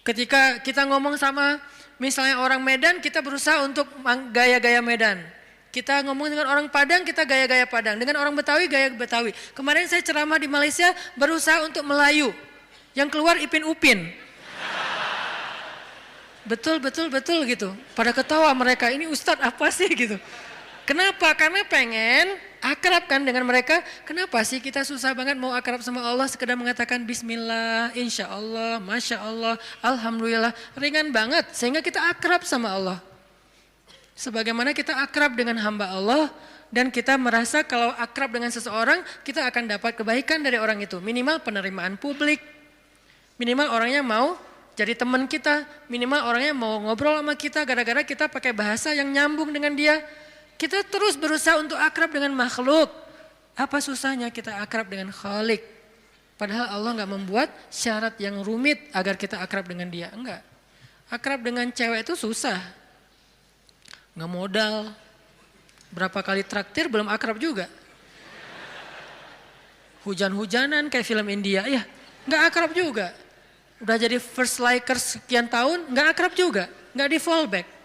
Ketika kita ngomong sama misalnya orang Medan, kita berusaha untuk gaya-gaya Medan. Kita ngomong dengan orang Padang, kita gaya-gaya Padang. Dengan orang Betawi, gaya Betawi. Kemarin saya ceramah di Malaysia, berusaha untuk Melayu. Yang keluar Ipin Upin. Betul gitu. Pada ketawa mereka, ini Ustadz apa sih gitu. Kenapa? Karena pengen akrab kan dengan mereka. Kenapa sih kita susah banget mau akrab sama Allah, sekedar mengatakan bismillah, insya Allah, masya Allah, alhamdulillah. Ringan banget sehingga kita akrab sama Allah. Sebagaimana kita akrab dengan hamba Allah dan kita merasa kalau akrab dengan seseorang kita akan dapat kebaikan dari orang itu. Minimal penerimaan publik, minimal orangnya mau jadi teman kita, minimal orangnya mau ngobrol sama kita gara-gara kita pakai bahasa yang nyambung dengan dia. Kita terus berusaha untuk akrab dengan makhluk. Apa susahnya kita akrab dengan Khalik? Padahal Allah gak membuat syarat yang rumit agar kita akrab dengan dia. Enggak. Akrab dengan cewek itu susah. Gak modal. Berapa kali traktir belum akrab juga. Hujan-hujanan kayak film India. Ya gak akrab juga. Udah jadi first likers sekian tahun gak akrab juga. Gak di fallback.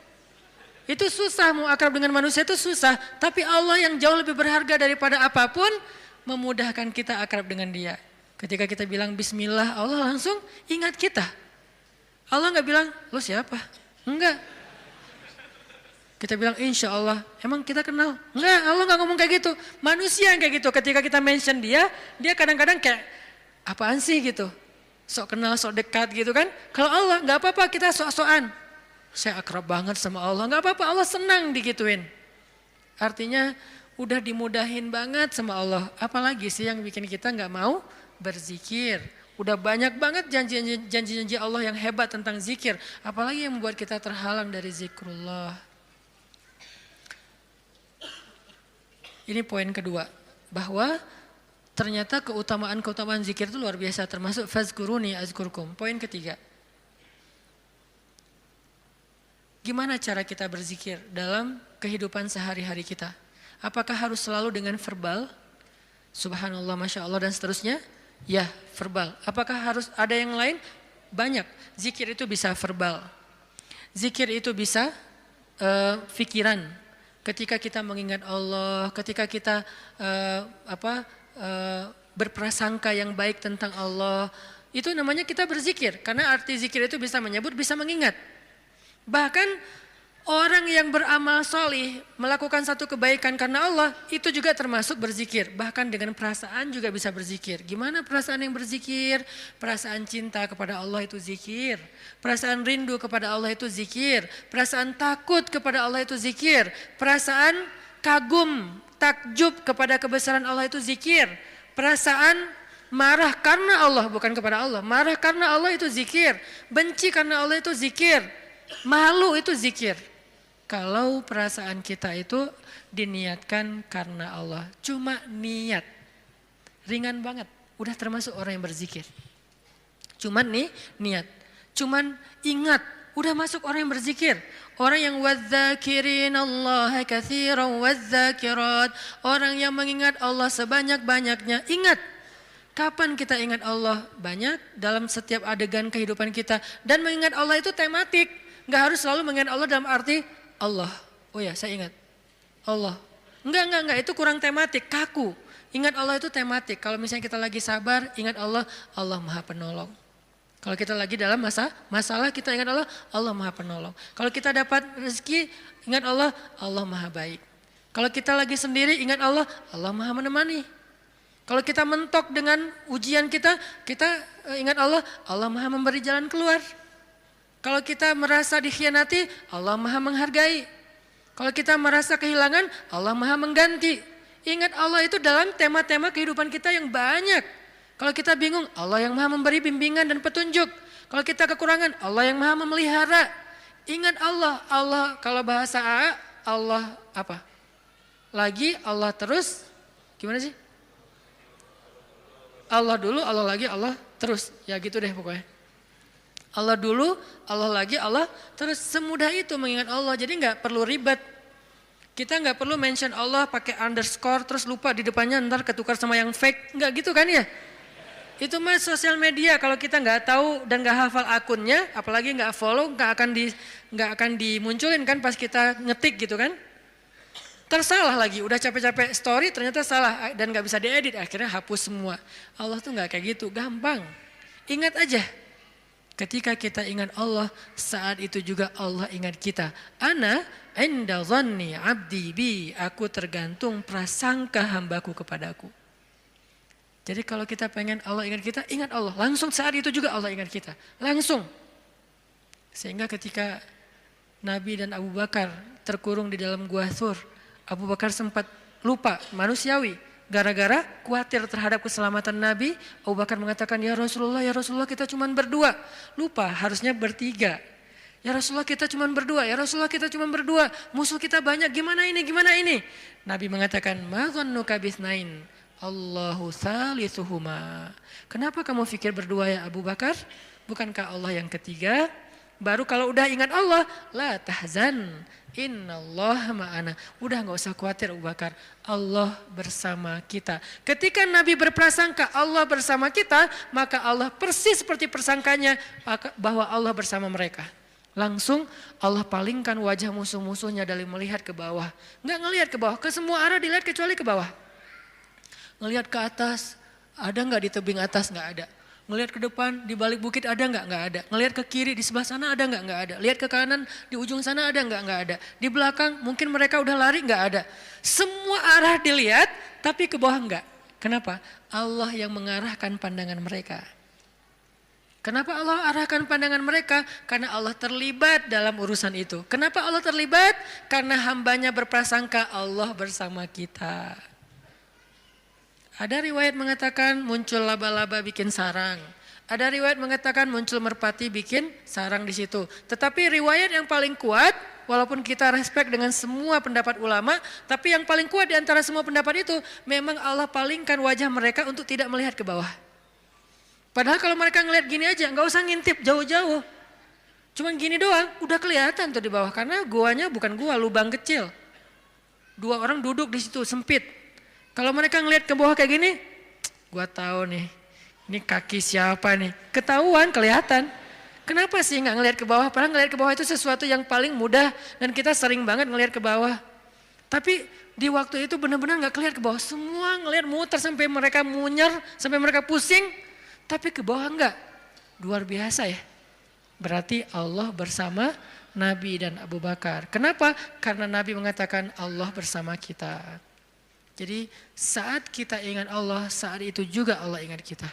Itu susah, mau akrab dengan manusia itu susah. Tapi Allah yang jauh lebih berharga daripada apapun, memudahkan kita akrab dengan dia. Ketika kita bilang bismillah, Allah langsung ingat kita. Allah gak bilang, lu siapa? Enggak. Kita bilang insya Allah, emang kita kenal? Enggak, Allah gak ngomong kayak gitu. Manusia yang kayak gitu, ketika kita mention dia kadang-kadang kayak, apaan sih gitu. Sok kenal, sok dekat gitu kan. Kalau Allah gak apa-apa, kita sok-sokan. Saya akrab banget sama Allah, gak apa-apa, Allah senang digituin. Artinya udah dimudahin banget sama Allah. Apalagi sih yang bikin kita gak mau berzikir. Udah banyak banget janji-janji Allah yang hebat tentang zikir. Apalagi yang membuat kita terhalang dari zikrullah. Ini poin kedua, bahwa ternyata keutamaan zikir itu luar biasa, termasuk fazkuruni azkurkum. Poin ketiga. Gimana cara kita berzikir dalam kehidupan sehari-hari kita? Apakah harus selalu dengan verbal? Subhanallah, Masya Allah dan seterusnya? Ya, verbal. Apakah harus ada yang lain? Banyak. Zikir itu bisa verbal. Zikir itu bisa fikiran. Ketika kita mengingat Allah, ketika kita berprasangka yang baik tentang Allah, itu namanya kita berzikir. Karena arti zikir itu bisa menyebut, bisa mengingat. Bahkan orang yang beramal solih melakukan satu kebaikan karena Allah itu juga termasuk berzikir. Bahkan dengan perasaan juga bisa berzikir. Gimana perasaan yang berzikir? Perasaan cinta kepada Allah itu zikir. Perasaan rindu kepada Allah itu zikir. Perasaan takut kepada Allah itu zikir. Perasaan kagum, takjub kepada kebesaran Allah itu zikir. Perasaan marah karena Allah, bukan kepada Allah. Marah karena Allah itu zikir. Benci karena Allah itu zikir. Malu itu zikir. Kalau perasaan kita itu diniatkan karena Allah, cuma niat, ringan banget, udah termasuk orang yang berzikir. Cuman nih niat, cuman ingat, udah masuk orang yang berzikir. Orang yang wadzakirin Allah katsiran wadzakirat, orang yang mengingat Allah sebanyak-banyaknya. Ingat, kapan kita ingat Allah? Banyak dalam setiap adegan kehidupan kita. Dan mengingat Allah itu tematik. Gak harus selalu mengingat Allah dalam arti Allah. Oh ya, saya ingat Allah. Enggak, itu kurang tematik, kaku. Ingat Allah itu tematik. Kalau misalnya kita lagi sabar, ingat Allah, Allah Maha Penolong. Kalau kita lagi dalam masalah, kita ingat Allah, Allah Maha Penolong. Kalau kita dapat rezeki, ingat Allah, Allah Maha Baik. Kalau kita lagi sendiri, ingat Allah, Allah Maha Menemani. Kalau kita mentok dengan ujian kita ingat Allah, Allah Maha Memberi jalan keluar. Kalau kita merasa dikhianati, Allah Maha Menghargai. Kalau kita merasa kehilangan, Allah Maha Mengganti. Ingat Allah itu dalam tema-tema kehidupan kita yang banyak. Kalau kita bingung, Allah yang Maha Memberi bimbingan dan petunjuk. Kalau kita kekurangan, Allah yang Maha Memelihara. Ingat Allah, Allah kalau bahasa A, Allah apa? Lagi, Allah terus, gimana sih? Allah dulu, Allah lagi, Allah terus. Ya gitu deh pokoknya. Allah dulu, Allah lagi, Allah terus. Semudah itu mengingat Allah. Jadi gak perlu ribet. Kita gak perlu mention Allah pakai underscore terus lupa di depannya ntar ketukar sama yang fake. Gak gitu kan ya? Itu mah sosial media, kalau kita nggak tahu dan nggak hafal akunnya, apalagi nggak follow, nggak akan dimunculin kan pas kita ngetik gitu kan. Tersalah lagi, udah capek-capek story ternyata salah dan nggak bisa diedit, akhirnya hapus semua. Allah tuh nggak kayak gitu, gampang. Ingat aja, ketika kita ingat Allah, saat itu juga Allah ingat kita. Ana inda dhanni abdi bi, aku tergantung prasangka hambaku kepadaku. Jadi kalau kita pengen Allah ingat kita, ingat Allah. Langsung saat itu juga Allah ingat kita. Langsung. Sehingga ketika Nabi dan Abu Bakar terkurung di dalam gua Thur, Abu Bakar sempat lupa, manusiawi. Gara-gara khawatir terhadap keselamatan Nabi, Abu Bakar mengatakan, ya Rasulullah kita cuma berdua. Lupa, harusnya bertiga. Ya Rasulullah kita cuma berdua, ya Rasulullah kita cuma berdua. Musuh kita banyak, gimana ini? Nabi mengatakan, ma dhannuka bisnain, Allahu thalithuhuma. Kenapa kamu pikir berdua ya Abu Bakar? Bukankah Allah yang ketiga? Baru kalau udah ingat Allah, la tahzan, innallaha ma'ana. Udah gak usah khawatir Abu Bakar, Allah bersama kita. Ketika Nabi berprasangka Allah bersama kita, maka Allah persis seperti persangkanya bahwa Allah bersama mereka. Langsung Allah palingkan wajah musuh-musuhnya dari melihat ke bawah. Gak ngelihat ke bawah, ke semua arah dilihat kecuali ke bawah. Ngelihat ke atas, ada nggak di tebing atas? Nggak ada. Ngelihat ke depan, di balik bukit ada nggak? Nggak ada. Ngelihat ke kiri, di sebelah sana ada nggak? Nggak ada. Lihat ke kanan, di ujung sana ada nggak? Nggak ada. Di belakang, mungkin mereka udah lari, nggak ada. Semua arah dilihat, tapi ke bawah nggak. Kenapa? Allah yang mengarahkan pandangan mereka. Kenapa Allah arahkan pandangan mereka? Karena Allah terlibat dalam urusan itu. Kenapa Allah terlibat? Karena hambanya berprasangka Allah bersama kita. Ada riwayat mengatakan muncul laba-laba bikin sarang. Ada riwayat mengatakan muncul merpati bikin sarang di situ. Tetapi riwayat yang paling kuat, walaupun kita respect dengan semua pendapat ulama, tapi yang paling kuat di antara semua pendapat itu, memang Allah palingkan wajah mereka untuk tidak melihat ke bawah. Padahal kalau mereka ngelihat gini aja, nggak usah ngintip jauh-jauh. Cuman gini doang, udah kelihatan tuh di bawah. Karena guanya bukan gua, lubang kecil. 2 orang duduk di situ, sempit. Kalau mereka ngelihat ke bawah kayak gini, gua tahu nih, ini kaki siapa nih? Ketahuan, kelihatan. Kenapa sih nggak ngelihat ke bawah? Padahal ngelihat ke bawah itu sesuatu yang paling mudah dan kita sering banget ngelihat ke bawah. Tapi di waktu itu benar-benar nggak kelihatan ke bawah. Semua ngelihat muter sampai mereka munyer, sampai mereka pusing, tapi ke bawah enggak. Luar biasa ya. Berarti Allah bersama Nabi dan Abu Bakar. Kenapa? Karena Nabi mengatakan Allah bersama kita. Jadi saat kita ingat Allah, saat itu juga Allah ingat kita.